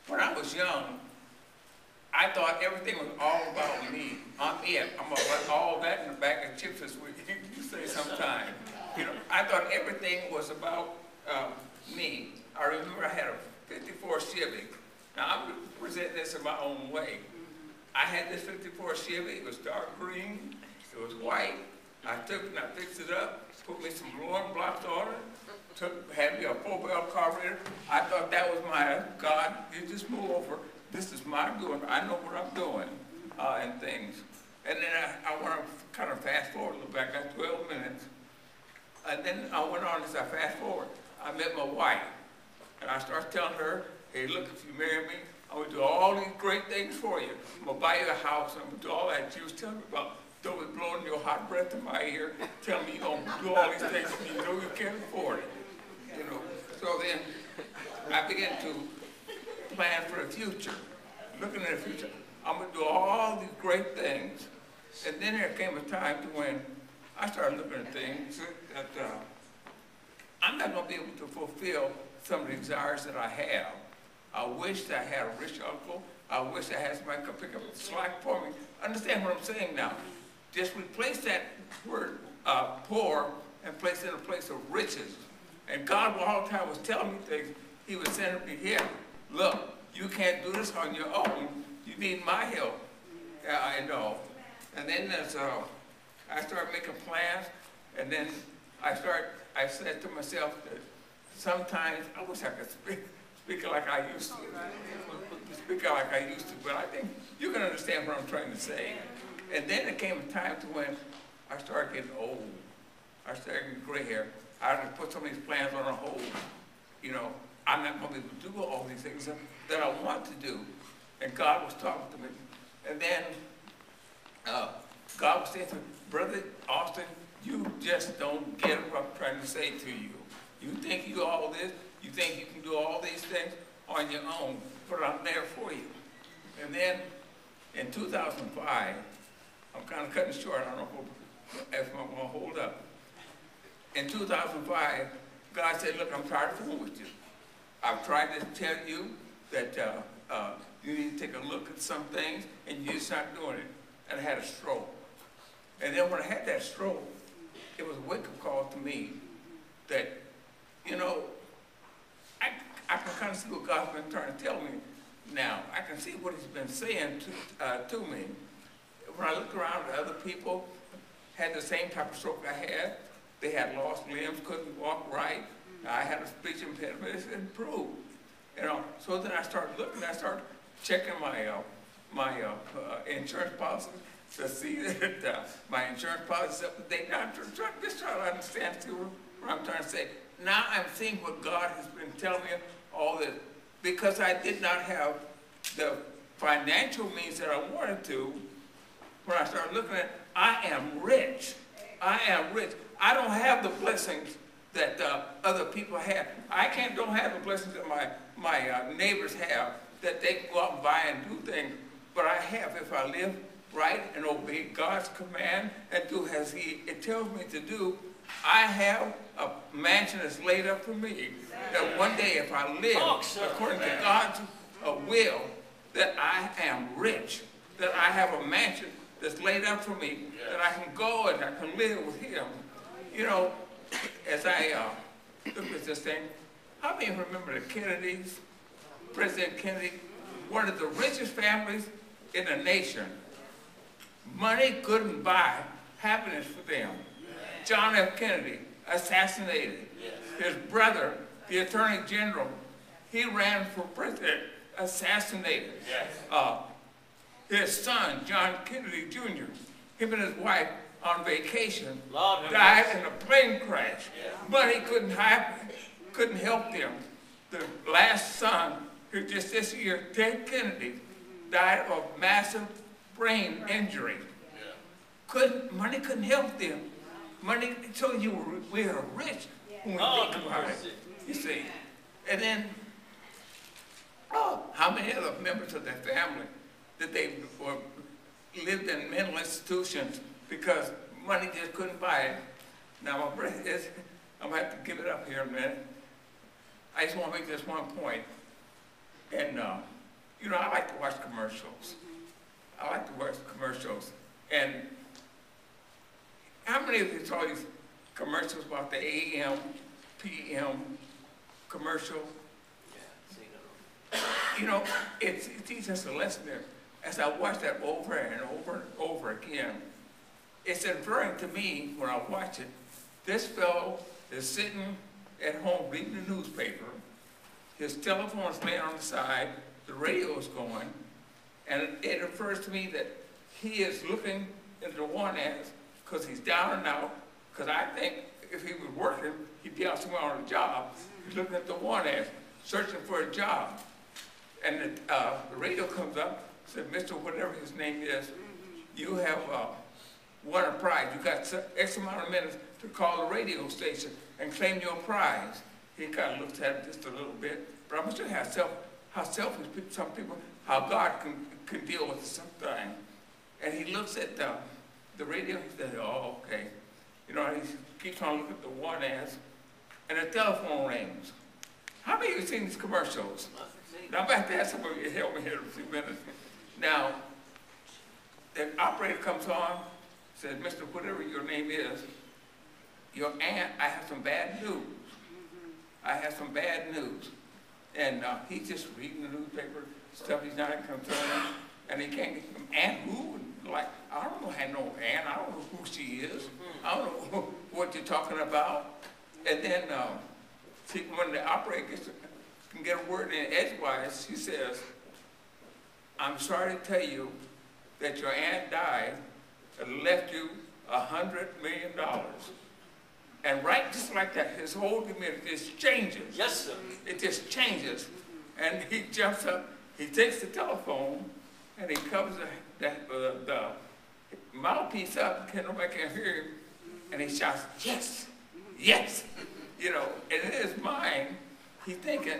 When I was young, I thought everything was all about me. I'm it. I'm about all that in the bag of chips, as you say sometimes. You know, I thought everything was about me. I remember I had a 54 Chevy. Now, I'm presenting this in my own way. I had this 54 Chevy. It was dark green. It was white. I took it and I fixed it up, put me some glowing blocks on it, had me a 4-barrel carburetor. I thought that was my God. You just move over. This is my doing. I know what I'm doing and things. And then I want to kind of fast forward a little bit. I got 12 minutes. And then I went on as I fast forward. I met my wife. And I started telling her, hey, look, if you marry me, I'm going to do all these great things for you. I'm going to buy you a house. I'm going to do all that. She was telling me about, don't be blowing your hot breath in my ear, telling me you're going to do all these things and you know you can't afford it. You know. So then I began to plan for the future, looking at the future. I'm going to do all these great things. And then there came a time to when I started looking at things that I'm not going to be able to fulfill some of the desires that I have. I wish I had a rich uncle. I wish I had somebody come pick up the slack for me. Understand what I'm saying now. Just replace that word poor and place it in a place of riches. And God all the time was telling me things. He was sending me here. Look, you can't do this on your own. You need my help. Yeah, I know. And then I started making plans. And then I said to myself that sometimes I wish I could speak like I used to. But I think you can understand what I'm trying to say. And then there came a time to when I started getting old. I started getting gray hair. I had to put some of these plans on a hold. You know, I'm not going to be able to do all these things that I want to do. And God was talking to me. And then God was saying to me, Brother Austin, you just don't get what I'm trying to say to you. You think you do all this, you think you can do all these things on your own, but I'm there for you. And then in 2005, I'm kind of cutting short, I don't know if I'm going to hold up. In 2005, God said, look, I'm tired of fooling with you. I've tried to tell you that you need to take a look at some things, and you're just not doing it. And I had a stroke. And then when I had that stroke, it was a wake-up call to me that, you know, I can kind of see what God's been trying to tell me now. I can see what he's been saying to me. When I look around at other people, had the same type of stroke I had. They had lost limbs, couldn't walk right. I had a speech impediment. It's improved. You know, so then I started looking. I started checking my insurance policy to see that my insurance policy is up to date. Now I'm just trying to understand what I'm trying to say. Now I'm seeing what God has been telling me all this. Because I did not have the financial means that I wanted to, when I started looking at it, I am rich. I am rich. I don't have the blessings that other people have. Don't have the blessings that my neighbors have, that they can go out and buy and do things. But I have, if I live right and obey God's command and do as it tells me to do, I have a mansion that's laid up for me. That one day, if I live according to God's will, that I am rich. That I have a mansion that's laid up for me. That I can go and I can live with him. You know, as I look at this thing, how many remember the Kennedys? President Kennedy, one of the richest families in the nation. Money couldn't buy happiness for them. John F. Kennedy, assassinated. His brother, the Attorney General, he ran for president, assassinated. His son, John Kennedy Jr., him and his wife on vacation, died in a plane crash. Money couldn't help them. The last son, who just this year, Ted Kennedy, died of massive brain injury. Money couldn't help them. Money told you we are rich when we think about it, you see. And then, how many other members of their family that they lived in mental institutions because money just couldn't buy it. Now my breath is, I'm going to have to give it up here a minute. I just want to make this one point. And You know, I like to watch commercials. I like to watch commercials. And how many of you saw these commercials about the AM, PM commercial? You know, it teaches us a lesson there. As I watch that over and over and over again, it's inferring to me when I watch it, this fellow is sitting at home reading the newspaper, his telephone is laying on the side, the radio is going, and it refers to me that he is looking into the one ads because he's down and out, because I think if he was working, he'd be out somewhere on a job. He's looking at the one ads, searching for a job. And the radio comes up, said, Mr. whatever his name is, you have won a prize. You got X amount of minutes to call the radio station and claim your prize. He kind of looks at it just a little bit, but I'm going to show you how selfish some people, how God can deal with something. And he looks at the radio, he says, oh, okay. You know, he keeps on looking at the one ads, and the telephone rings. How many of you have seen these commercials? Now, I'm about to ask somebody to help me here in a few minutes. Now, the operator comes on, says, Mr. whatever your name is, your aunt, I have some bad news. I have some bad news. And he's just reading the newspaper, stuff he's not concerned, and he can't get from aunt who? And like, I don't know, I no aunt, I don't know who she is. I don't know what you're talking about. And then see, when the operator can get a word in edgewise, she says, I'm sorry to tell you that your aunt died and left you $100 million. And right just like that, his whole demeanor just changes. Yes, sir. It just changes. And he jumps up, he takes the telephone, and he covers the mouthpiece up, nobody can hear him, and he shouts, yes, yes. You know, and in his mind, he's thinking,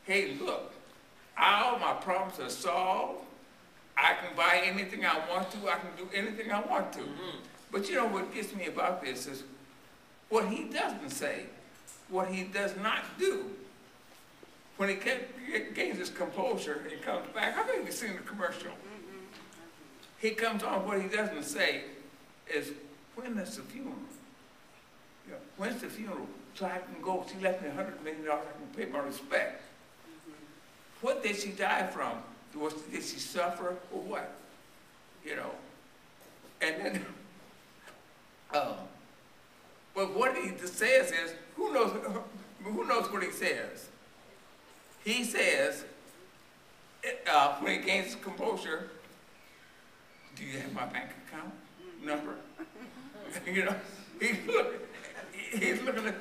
hey, look, all my problems are solved. I can buy anything I want to. I can do anything I want to. But you know what gets me about this is what he doesn't say, what he does not do. When he gains his composure, he comes back. How many of you seen the commercial? He comes on, what he doesn't say is, when is the funeral? You know, when's the funeral? So I can go, she left me $100 million, I can pay my respect. What did she die from? Did she suffer or what? You know? And then, but what he says is, who knows what he says? He says, when he gains his composure, do you have my bank account number? You know, he's looking at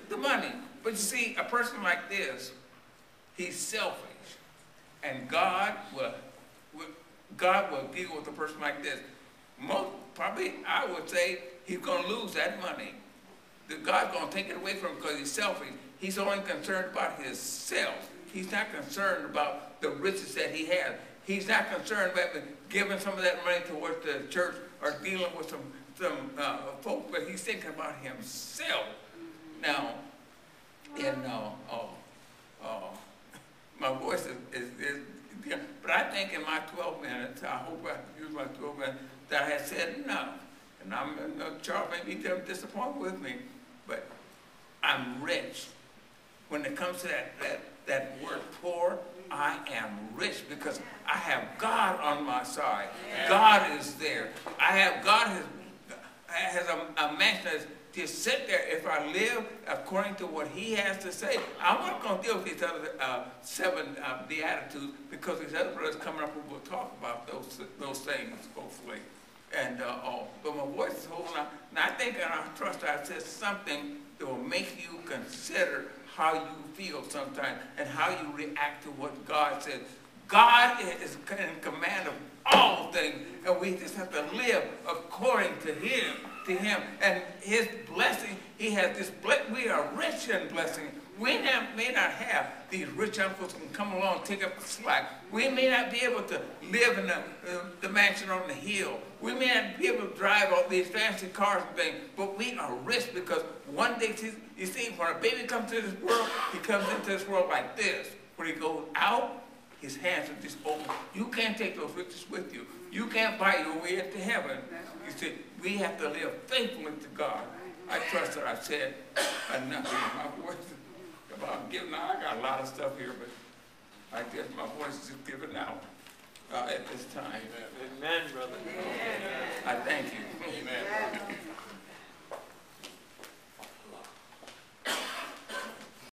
the money. But you see, a person like this, he's selfish. And God will deal with a person like this. Probably, I would say, he's going to lose that money. God's going to take it away from him because he's selfish. He's only concerned about himself. He's not concerned about the riches that he has. He's not concerned about giving some of that money towards the church or dealing with some folks, but he's thinking about himself. Now, my voice is but I think in my 12 minutes, I hope I use my 12 minutes, that I had said enough. And Charles may be disappointed with me, but I'm rich. When it comes to that word poor, I am rich because I have God on my side. Yeah. God is there. God has a mansion that's just sit there. If I live according to what he has to say, I'm not going to deal with these other 7 Beatitudes because these other brothers coming up who will talk about those things, hopefully. And but my voice is holding out. And I think and I trust I said something that will make you consider how you feel sometimes and how you react to what God says. God is in command of all things, and we just have to live according to him. And his blessing, he has this blessing. We are rich in blessing. We may not have these rich uncles who can come along and take up the slack. We may not be able to live in the mansion on the hill. We may not be able to drive all these fancy cars and things, but we are rich because one day, you see, when a baby comes to this world, he comes into this world like this. when he goes out, his hands are just open. You can't take those riches with you. You can't buy your way into heaven. You see, we have to live faithfully to God. I trust that I've said enough in my voice about giving out. I got a lot of stuff here, but I guess my voice is just giving out at this time. Amen, brother. I thank you. Amen.